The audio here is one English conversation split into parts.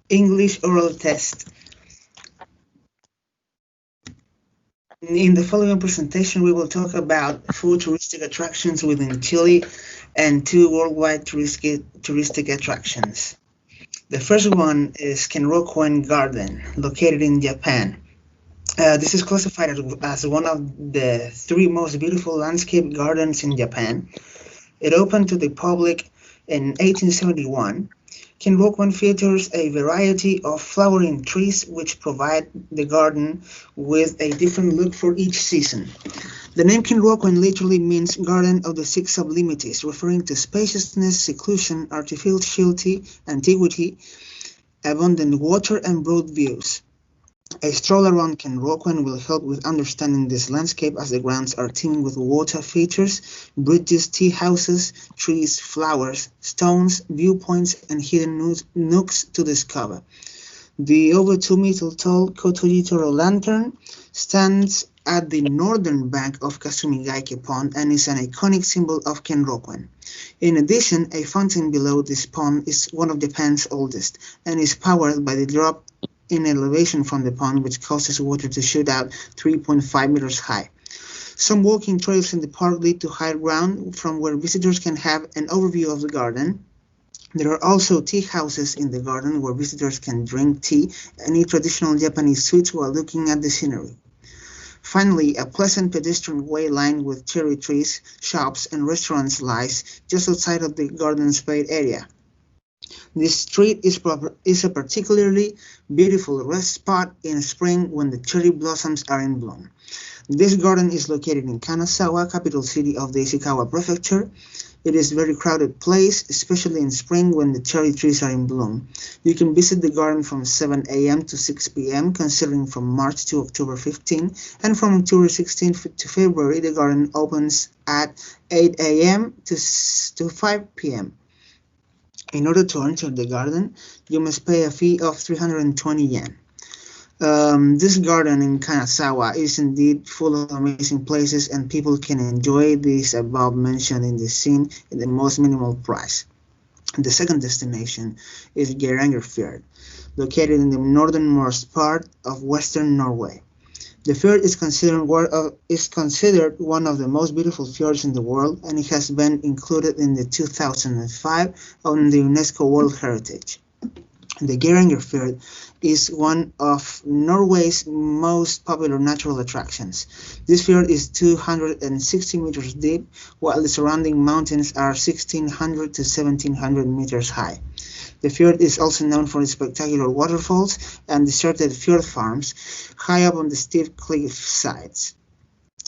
English oral test. In the following presentation, we will talk about 4 touristic attractions within Chile and 2 worldwide touristic attractions. The first one is Kenroquain Garden, located in Japan. This is classified as one of the 3 most beautiful landscape gardens in Japan. It opened to the public in 1871. Kenroquain features a variety of flowering trees which provide the garden with a different look for each season. The name Kenroquain literally means Garden of the Six Sublimities, referring to spaciousness, seclusion, artificiality, antiquity, abundant water, and broad views. A stroll around Kenroquain will help with understanding this landscape as the grounds are teeming with water features, bridges, tea houses, trees, flowers, stones, viewpoints, and hidden nooks to discover. The over 2 meter tall Kotoritoro lantern stands at the northern bank of Kasumigaike Pond and is an iconic symbol of Kenroquain. In addition, a fountain below this pond is one of Japan's oldest and is powered by the drop in elevation from the pond, which causes water to shoot out 3.5 meters high. Some walking trails in the park lead to higher ground from where visitors can have an overview of the garden. There are also tea houses in the garden where visitors can drink tea and eat traditional Japanese sweets while looking at the scenery. Finally, a pleasant pedestrian way lined with cherry trees, shops, and restaurants lies just outside of the garden's paid area. This street is a particularly beautiful rest spot in spring when the cherry blossoms are in bloom. This garden is located in Kanazawa, capital city of the Ishikawa prefecture. It is a very crowded place, especially in spring when the cherry trees are in bloom. You can visit the garden from 7 a.m. to 6 p.m., considering from March to October 15, and from October 16 to February, the garden opens at 8 a.m. to 5 p.m. In order to enter the garden, you must pay a fee of 320 yen. This garden in Kanazawa is indeed full of amazing places, and people can enjoy these above mentioned in the scene at the most minimal price. The second destination is Geiranger, located in the northernmost part of western Norway. The fjord is considered one of the most beautiful fjords in the world, and it has been included in the 2005 on the UNESCO World Heritage. The Geiranger Fjord is one of Norway's most popular natural attractions. This fjord is 260 meters deep, while the surrounding mountains are 1,600 to 1,700 meters high. The fjord is also known for its spectacular waterfalls and deserted fjord farms high up on the steep cliff sides.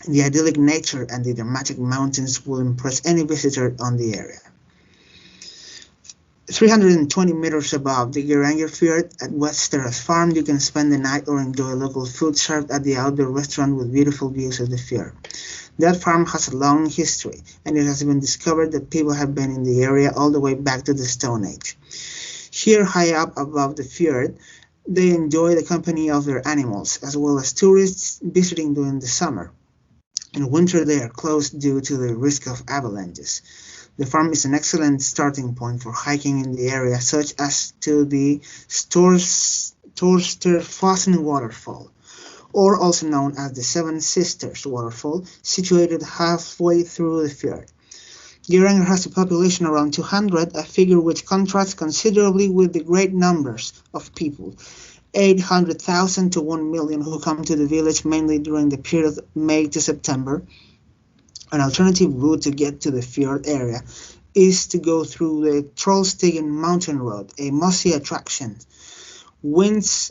The idyllic nature and the dramatic mountains will impress any visitor on the area. 320 meters above the Geiranger Fjord at West Terrace Farm, you can spend the night or enjoy local food served at the outdoor restaurant with beautiful views of the fjord. That farm has a long history, and it has been discovered that people have been in the area all the way back to the Stone Age. Here, high up above the fjord, they enjoy the company of their animals, as well as tourists visiting during the summer. In winter, they are closed due to the risk of avalanches. The farm is an excellent starting point for hiking in the area, such as to the Storsterfossen waterfall, or also known as the Seven Sisters waterfall, situated halfway through the fjord. Geiranger has a population around 200, a figure which contrasts considerably with the great numbers of people, 800,000 to 1 million, who come to the village mainly during the period of May to September. An alternative route to get to the fjord area is to go through the Trollstigen Mountain Road, a mossy attraction. Winds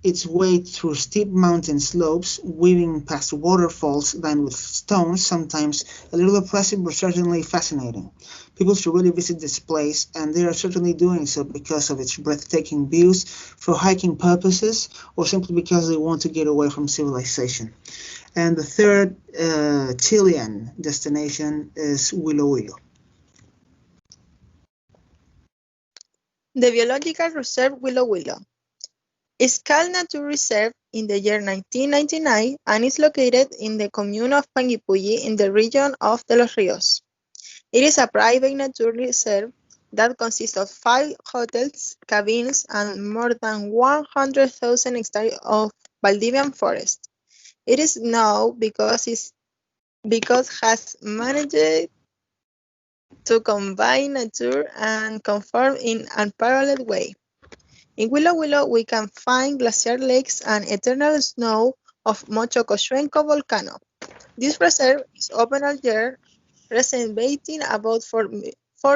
its way through steep mountain slopes, weaving past waterfalls lined with stones, sometimes a little oppressive but certainly fascinating. People should really visit this place, and they are certainly doing so because of its breathtaking views, for hiking purposes, or simply because they want to get away from civilization. And the third Chilean destination is Willow. The Biological Reserve Willow is called Nature Reserve in the year 1999 and is located in the commune of Panguipulli in the region of De Los Rios. It is a private nature reserve that consists of 5 hotels, cabins, and more than 100,000 hectares of Valdivian forest. It is now because has managed to combine nature and comfort in an unparalleled way. In Willow Willow, we can find glacier lakes and eternal snow of Mochocoshuenco volcano. This reserve is open all year, receiving about 4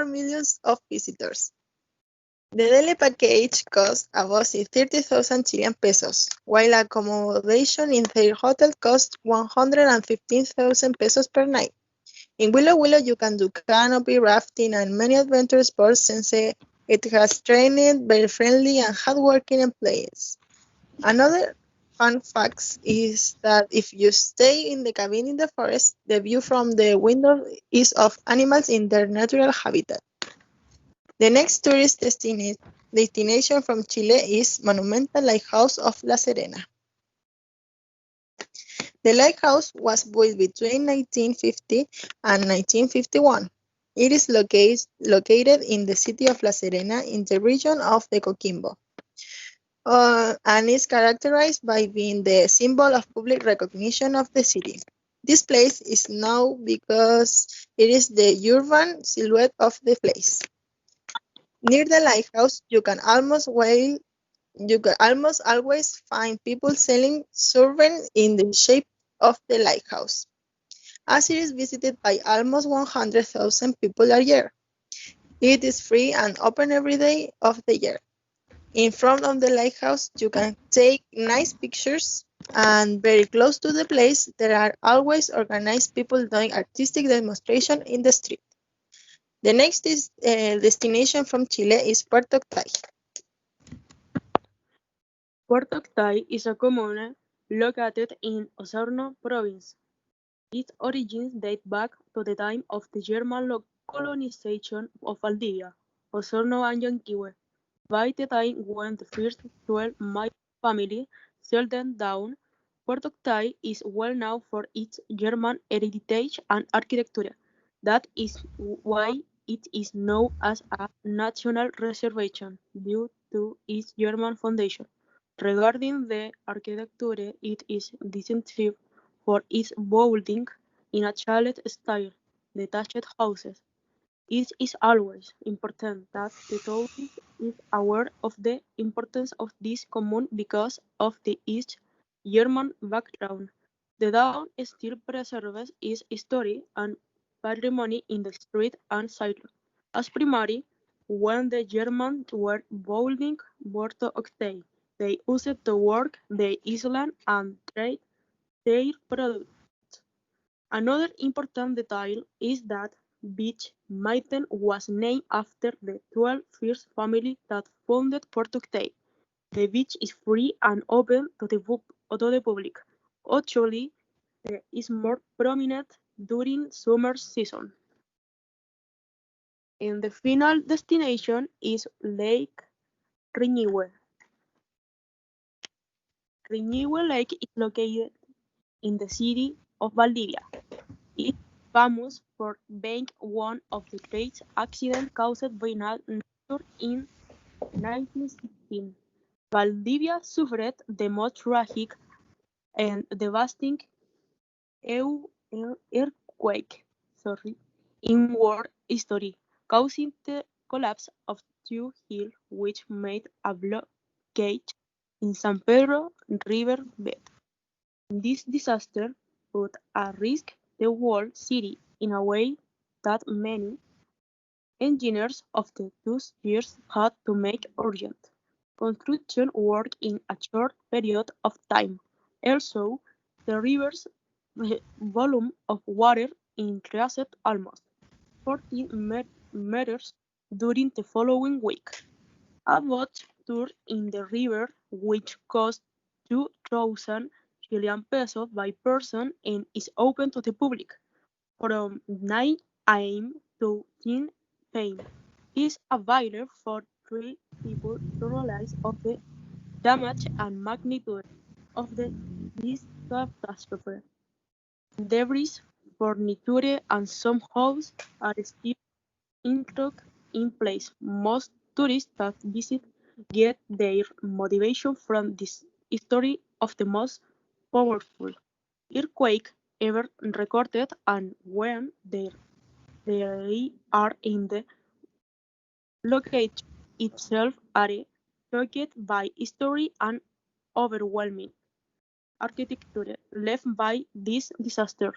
million of visitors. The daily package costs about 30,000 Chilean pesos, while accommodation in their hotel costs 115,000 pesos per night. In Willow Willow, you can do canopy, rafting, and many adventure sports since it has trained, very friendly, and hardworking employees. Another fun fact is that if you stay in the cabin in the forest, the view from the window is of animals in their natural habitat. The next tourist destination from Chile is Monumental Lighthouse of La Serena. The lighthouse was built between 1950 and 1951. It is located in the city of La Serena in the region of the Coquimbo, and is characterized by being the symbol of public recognition of the city. This place is known because it is the urban silhouette of the place. Near the lighthouse, you can almost always find people selling souvenirs in the shape of the lighthouse, as it is visited by almost 100,000 people a year. It is free and open every day of the year. In front of the lighthouse, you can take nice pictures, and very close to the place, there are always organized people doing artistic demonstration in the street. The next destination from Chile is Puerto Tai. Puerto Tai is a commune located in Osorno province. Its origins date back to the time of the German colonization of Valdivia, Osorno and Yanquihue. By the time when the first 12 Maya family settled down, Puerto Tai is well known for its German heritage and architecture. That is why it is known as a national reservation due to its German foundation. Regarding the architecture, it is distinctive for its building in a chalet style, detached houses. It is always important that the tourist is aware of the importance of this commune because of its German background. The town still preserves its history and patrimony in the street and sidewalk. As primary, when the Germans were building Puerto Tai, they used to work the island and trade their products. Another important detail is that Beach Maiden was named after the 12 first families that founded Puerto Tai. The beach is free and open to the public. Actually, it is more prominent during summer season. And the final destination is Lake Riñihue. Riñihue Lake is located in the city of Valdivia. It is famous for being one of the great accidents caused by nature in 1916. Valdivia suffered the most tragic and devastating earthquake in world history, causing the collapse of two hills which made a blockade in San Pedro River bed. This disaster put at risk the whole city in a way that many engineers of the 2 years had to make urgent construction work in a short period of time. Also, the river's volume of water increased almost 14 meters during the following week. A boat tour in the river, which cost 2,000 Chilean pesos by person and is open to the public from 9 a.m. to 10 p.m., is available for 3 people to realize of the damage and magnitude of this catastrophe. Debris, furniture, and some houses are still intact in place. Most tourists that visit get their motivation from this history of the most powerful earthquake ever recorded, and when they are in the location itself are shocked by history and overwhelming architecture left by this disaster.